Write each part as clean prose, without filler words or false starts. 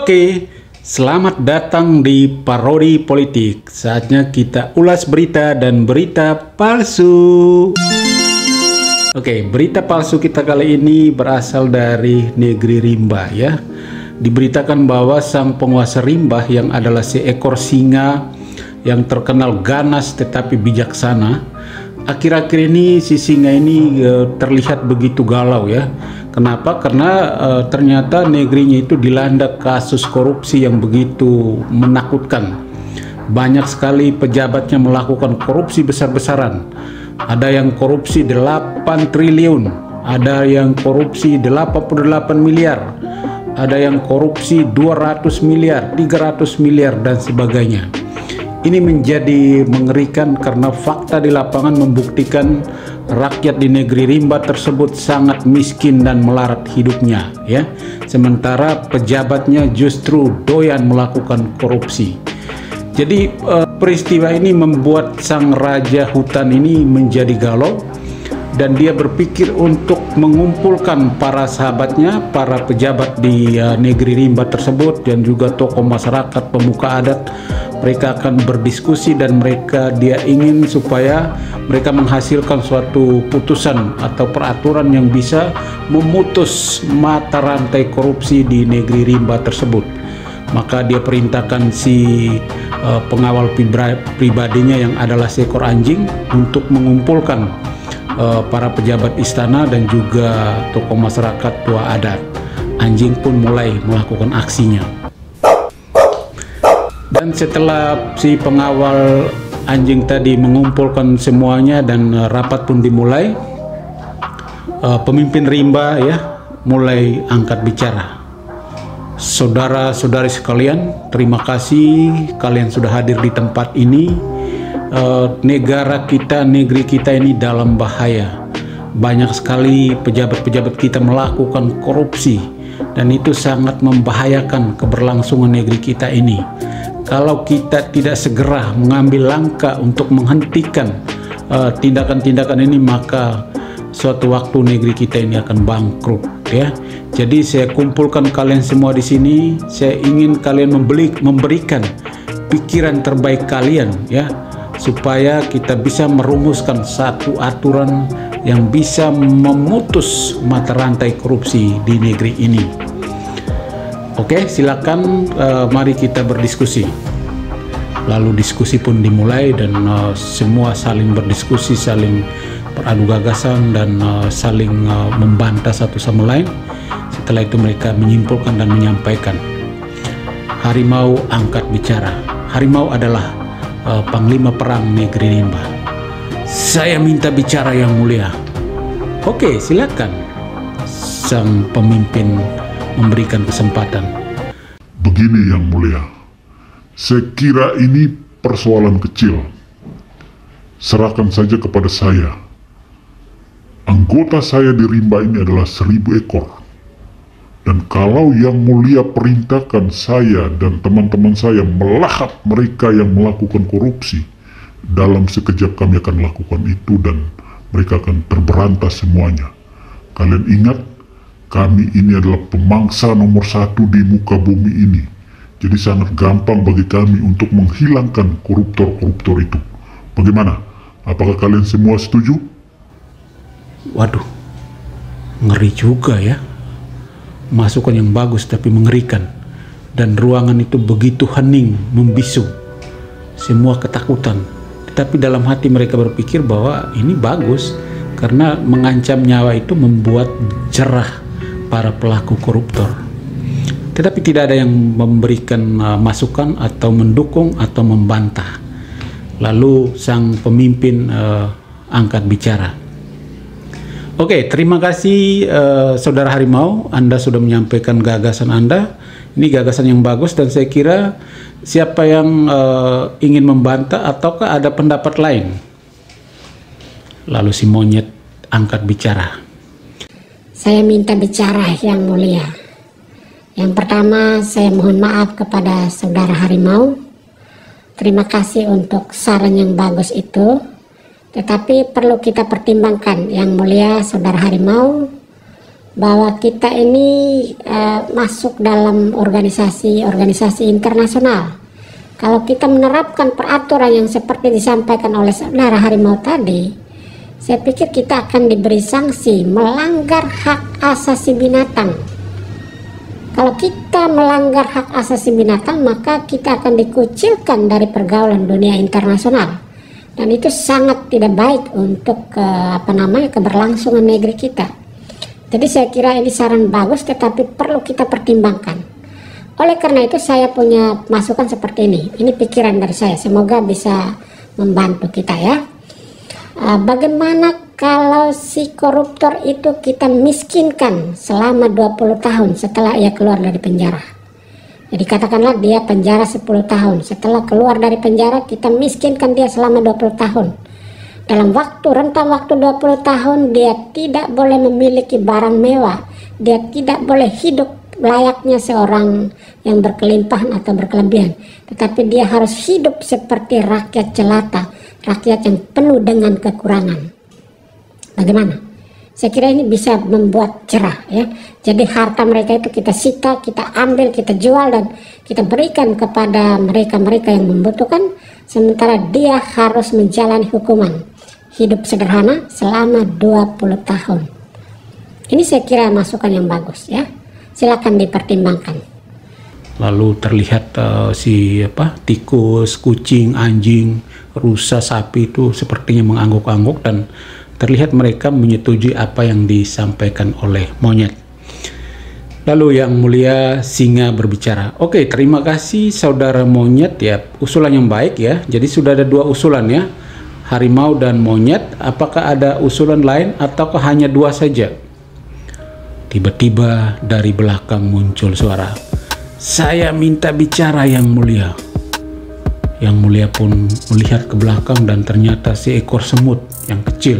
Oke, selamat datang di Parodi Politik. Saatnya kita ulas berita dan berita palsu. Oke, berita palsu kita kali ini berasal dari negeri Rimba ya. Diberitakan bahwa sang penguasa Rimba yang adalah seekor singa yang terkenal ganas tetapi bijaksana, akhir-akhir ini si singa ini terlihat begitu galau ya. Kenapa? Karena ternyata negerinya itu dilanda kasus korupsi yang begitu menakutkan. Banyak sekali pejabatnya melakukan korupsi besar-besaran. Ada yang korupsi 8 triliun, ada yang korupsi 88 miliar, ada yang korupsi 200 miliar, 300 miliar dan sebagainya. Ini menjadi mengerikan karena fakta di lapangan membuktikan rakyat di negeri Rimba tersebut sangat miskin dan melarat hidupnya ya. Sementara pejabatnya justru doyan melakukan korupsi. Jadi peristiwa ini membuat sang raja hutan ini menjadi galau dan dia berpikir untuk mengumpulkan para sahabatnya, para pejabat di negeri Rimba tersebut dan juga tokoh masyarakat, pemuka adat. Mereka akan berdiskusi dan dia ingin supaya mereka menghasilkan suatu putusan atau peraturan yang bisa memutus mata rantai korupsi di negeri Rimba tersebut. Maka dia perintahkan si pengawal pribadinya yang adalah seekor anjing untuk mengumpulkan para pejabat istana dan juga tokoh masyarakat tua adat. Anjing pun mulai melakukan aksinya. Dan setelah si pengawal anjing tadi mengumpulkan semuanya dan rapat pun dimulai, pemimpin Rimba ya mulai angkat bicara. Saudara-saudari sekalian, terima kasih kalian sudah hadir di tempat ini. Negara kita, negeri kita ini dalam bahaya. Banyak sekali pejabat-pejabat kita melakukan korupsi dan itu sangat membahayakan keberlangsungan negeri kita ini. Kalau kita tidak segera mengambil langkah untuk menghentikan tindakan-tindakan ini, maka suatu waktu negeri kita ini akan bangkrut ya. Jadi saya kumpulkan kalian semua di sini. Saya ingin kalian memberikan pikiran terbaik kalian ya, supaya kita bisa merumuskan satu aturan yang bisa memutus mata rantai korupsi di negeri ini. Oke, silakan mari kita berdiskusi. Lalu diskusi pun dimulai dan semua saling berdiskusi, saling beradu gagasan dan saling membantah satu sama lain. Setelah itu mereka menyimpulkan dan menyampaikan. Harimau angkat bicara. Harimau adalah panglima perang negeri Rimba. Saya minta bicara yang mulia. Oke, silakan. Sang pemimpin memberikan kesempatan. Begini yang mulia, saya kira ini persoalan kecil. Serahkan saja kepada saya. Anggota saya di Rimba ini adalah 1000 ekor. Dan kalau yang mulia perintahkan saya dan teman-teman saya melahap mereka yang melakukan korupsi, dalam sekejap kami akan lakukan itu dan mereka akan terberantas semuanya. Kalian ingat, kami ini adalah pemangsa nomor 1 di muka bumi ini. Jadi sangat gampang bagi kami untuk menghilangkan koruptor-koruptor itu. Bagaimana? Apakah kalian semua setuju? Waduh, ngeri juga ya. Masukan yang bagus tapi mengerikan. Dan ruangan itu begitu hening, membisu. Semua ketakutan. Tetapi dalam hati mereka berpikir bahwa ini bagus. Karena mengancam nyawa itu membuat jerah para pelaku koruptor. Tetapi tidak ada yang memberikan masukan atau mendukung atau membantah. Lalu sang pemimpin angkat bicara. Oke, terima kasih Saudara Harimau, Anda sudah menyampaikan gagasan Anda. Ini gagasan yang bagus dan saya kira siapa yang ingin membantah ataukah ada pendapat lain? Lalu si monyet angkat bicara. Saya minta bicara yang mulia. Yang pertama, saya mohon maaf kepada Saudara Harimau. Terima kasih untuk saran yang bagus itu. Tetapi perlu kita pertimbangkan yang mulia Saudara Harimau. bahwa kita ini masuk dalam organisasi internasional. Kalau kita menerapkan peraturan yang seperti disampaikan oleh saudara Harimau tadi, saya pikir kita akan diberi sanksi melanggar hak asasi binatang. Kalau kita melanggar hak asasi binatang, maka kita akan dikucilkan dari pergaulan dunia internasional, dan itu sangat tidak baik untuk keberlangsungan negeri kita. Jadi saya kira ini saran bagus, tetapi perlu kita pertimbangkan. Oleh karena itu saya punya masukan seperti ini. Ini pikiran dari saya, semoga bisa membantu kita ya. Bagaimana kalau si koruptor itu kita miskinkan selama 20 tahun setelah ia keluar dari penjara? Jadi katakanlah dia penjara 10 tahun, setelah keluar dari penjara kita miskinkan dia selama 20 tahun. Dalam rentang waktu 20 tahun dia tidak boleh memiliki barang mewah, dia tidak boleh hidup layaknya seorang yang berkelimpahan atau berkelebihan, tetapi dia harus hidup seperti rakyat jelata, rakyat yang penuh dengan kekurangan. Bagaimana? Saya kira ini bisa membuat cerah ya. Jadi harta mereka itu kita sita, kita ambil, kita jual, dan kita berikan kepada mereka-mereka yang membutuhkan, sementara dia harus menjalani hukuman hidup sederhana selama 20 tahun. Ini saya kira masukan yang bagus ya. Silakan dipertimbangkan. Lalu terlihat tikus, kucing, anjing, rusa, sapi itu sepertinya mengangguk-angguk, dan terlihat mereka menyetujui apa yang disampaikan oleh monyet. Lalu yang mulia singa berbicara. Oke, terima kasih saudara monyet ya, usulan yang baik ya. Jadi sudah ada 2 usulan ya, harimau dan monyet. Apakah ada usulan lain ataukah hanya 2 saja? Tiba-tiba dari belakang muncul suara, "Saya minta bicara yang mulia." Yang mulia pun melihat ke belakang dan ternyata seekor semut yang kecil.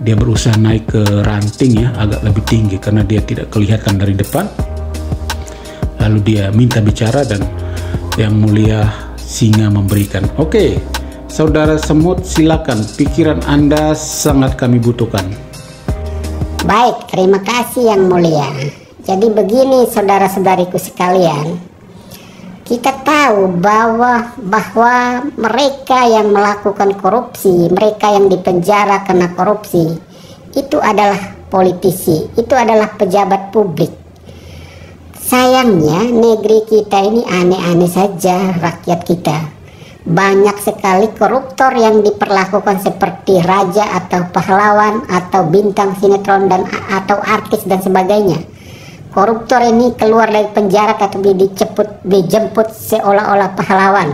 Dia berusaha naik ke ranting ya, agak lebih tinggi karena dia tidak kelihatan dari depan. Lalu dia minta bicara dan yang mulia singa memberikan. Oke, saudara semut silakan, pikiran Anda sangat kami butuhkan. Baik, terima kasih yang mulia. Jadi begini saudara-saudariku sekalian, kita tahu bahwa mereka yang melakukan korupsi, mereka yang dipenjara karena korupsi, itu adalah politisi, itu adalah pejabat publik. Sayangnya negeri kita ini aneh-aneh saja rakyat kita. Banyak sekali koruptor yang diperlakukan seperti raja atau pahlawan atau bintang sinetron dan atau artis dan sebagainya. Koruptor ini keluar dari penjara atau dijemput seolah-olah pahlawan,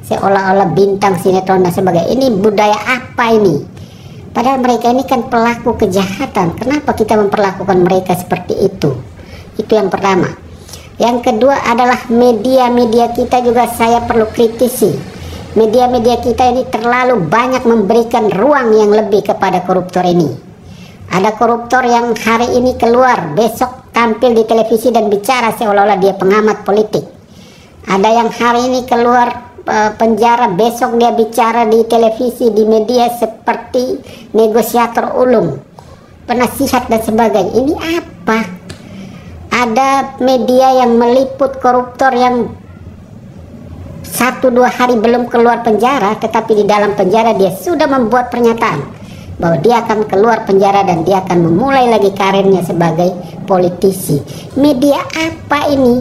seolah-olah bintang sinetron dan sebagainya. Ini budaya apa ini? Padahal mereka ini kan pelaku kejahatan. Kenapa kita memperlakukan mereka seperti itu? Itu yang pertama. Yang kedua adalah media-media kita juga saya perlu kritisi. Media-media kita ini terlalu banyak memberikan ruang yang lebih kepada koruptor ini. Ada koruptor yang hari ini keluar, besok tampil di televisi dan bicara seolah-olah dia pengamat politik. Ada yang hari ini keluar penjara, besok dia bicara di televisi, di media seperti negosiator ulung, penasihat dan sebagainya. Ini apa? Ada media yang meliput koruptor yang 1-2 hari belum keluar penjara, tetapi di dalam penjara dia sudah membuat pernyataan bahwa dia akan keluar penjara dan dia akan memulai lagi karirnya sebagai politisi. Media apa ini?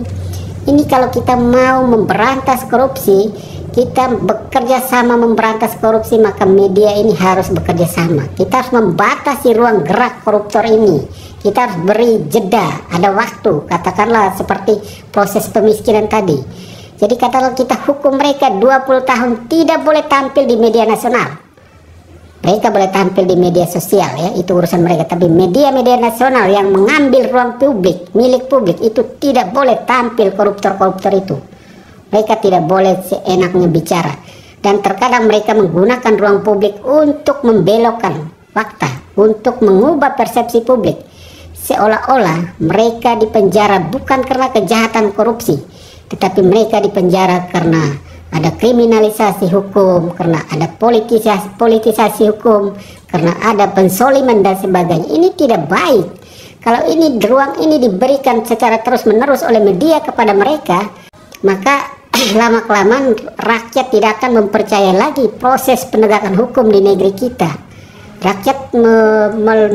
Ini kalau kita mau memberantas korupsi, kita bekerja sama memberantas korupsi, maka media ini harus bekerja sama. Kita harus membatasi ruang gerak koruptor ini. Kita harus beri jeda, ada waktu, katakanlah seperti proses pemiskinan tadi. Jadi katakanlah kita hukum mereka 20 tahun tidak boleh tampil di media nasional. Mereka boleh tampil di media sosial ya, itu urusan mereka. Tapi media-media nasional yang mengambil ruang publik, milik publik, itu tidak boleh tampil koruptor-koruptor itu. Mereka tidak boleh seenaknya bicara. Dan terkadang mereka menggunakan ruang publik untuk membelokkan fakta, untuk mengubah persepsi publik. Seolah-olah mereka dipenjara bukan karena kejahatan korupsi, tetapi mereka dipenjara karena ada kriminalisasi hukum, karena ada politisasi hukum, karena ada pensoliman dan sebagainya. Ini tidak baik. Kalau ini ruang ini diberikan secara terus-menerus oleh media kepada mereka, maka lama-kelamaan rakyat tidak akan mempercayai lagi proses penegakan hukum di negeri kita. Rakyat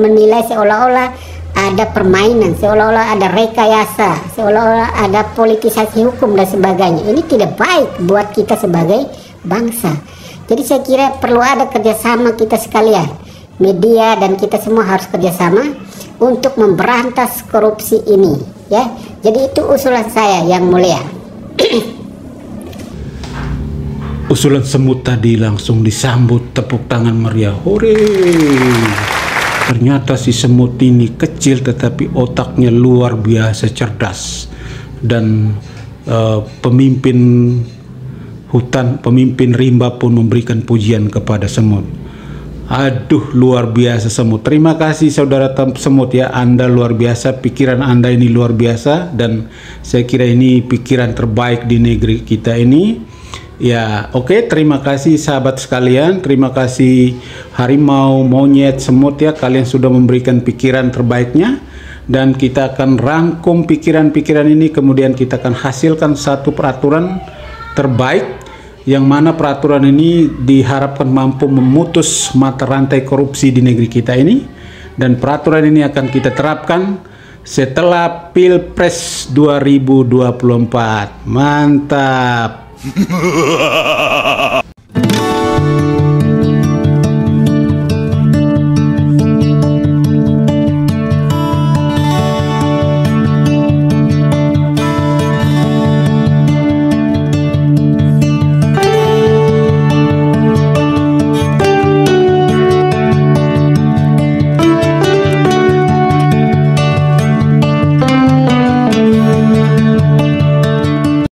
menilai seolah-olah ada permainan, seolah-olah ada rekayasa, seolah-olah ada politisasi hukum dan sebagainya. Ini tidak baik buat kita sebagai bangsa. Jadi saya kira perlu ada kerjasama kita sekalian, media dan kita semua harus kerjasama untuk memberantas korupsi ini, ya. Jadi itu usulan saya, Yang Mulia. Usulan semut tadi langsung disambut tepuk tangan meriah. Hore! Ternyata si semut ini kecil tetapi otaknya luar biasa cerdas. Dan pemimpin hutan, pemimpin rimba pun memberikan pujian kepada semut. Aduh, luar biasa semut. Terima kasih saudara semut ya, Anda luar biasa, pikiran Anda ini luar biasa, dan saya kira ini pikiran terbaik di negeri kita ini. Ya, oke, terima kasih sahabat sekalian, terima kasih harimau, monyet, semut ya, kalian sudah memberikan pikiran terbaiknya, dan kita akan rangkum pikiran-pikiran ini, kemudian kita akan hasilkan satu peraturan terbaik, yang mana peraturan ini diharapkan mampu memutus mata rantai korupsi di negeri kita ini, dan peraturan ini akan kita terapkan setelah Pilpres 2024. Mantap.